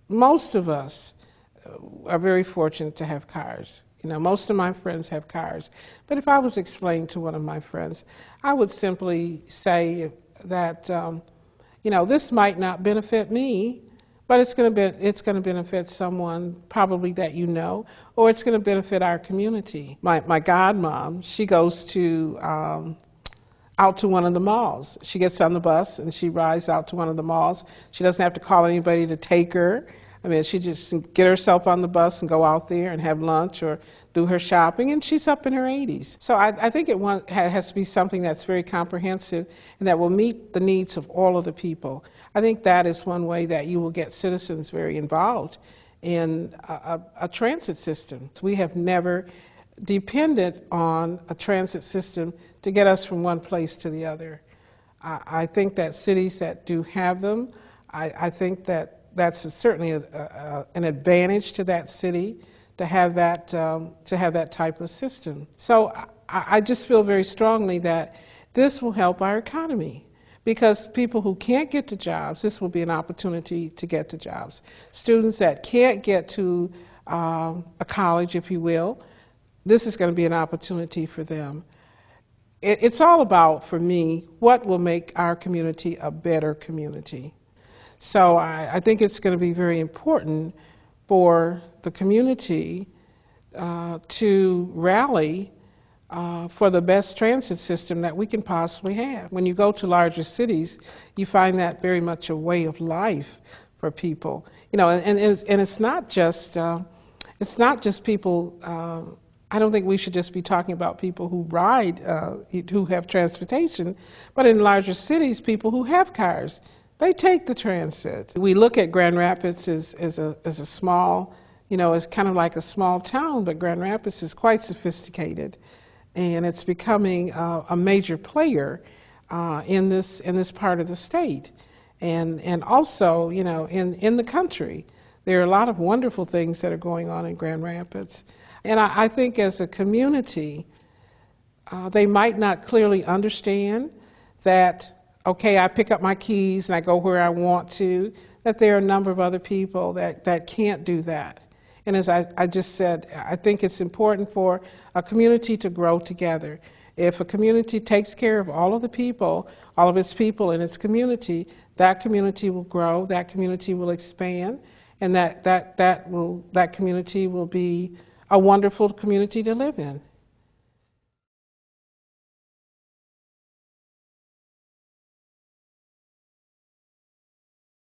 most of us are very fortunate to have cars. You know, most of my friends have cars. But if I was explaining to one of my friends, I would simply say that, you know, this might not benefit me, but it's going to benefit someone probably that you know, or it's going to benefit our community. My godmom, she goes to out to one of the malls. She gets on the bus and she rides out to one of the malls. She doesn't have to call anybody to take her. I mean, she just get herself on the bus and go out there and have lunch or do her shopping, and she's up in her 80s. So I think it has to be something that's very comprehensive and that will meet the needs of all of the people. I think that is one way that you will get citizens very involved in a transit system. We have never depended on a transit system to get us from one place to the other. I think that cities that do have them, I think that that's certainly an advantage to that city to have that type of system. So I just feel very strongly that this will help our economy, because people who can't get to jobs, this will be an opportunity to get to jobs. Students that can't get to a college, if you will, this is going to be an opportunity for them. It's all about, for me, what will make our community a better community. So I think it's going to be very important for the community to rally for the best transit system that we can possibly have. When you go to larger cities, you find that very much a way of life for people. You know, and it's not just people. I don't think we should just be talking about people who ride, who have transportation, but in larger cities, people who have cars. They take the transit. We look at Grand Rapids as a small, you know, it's kind of like a small town, but Grand Rapids is quite sophisticated, and it's becoming a major player in this part of the state, and also, you know, in the country. There are a lot of wonderful things that are going on in Grand Rapids, and I think as a community, they might not clearly understand that, okay, I pick up my keys and I go where I want to, that there are a number of other people that can't do that. And as I just said, I think it's important for a community to grow together. If a community takes care of all of the people, all of its people in its community, that community will grow, that community will expand, and that community will be a wonderful community to live in.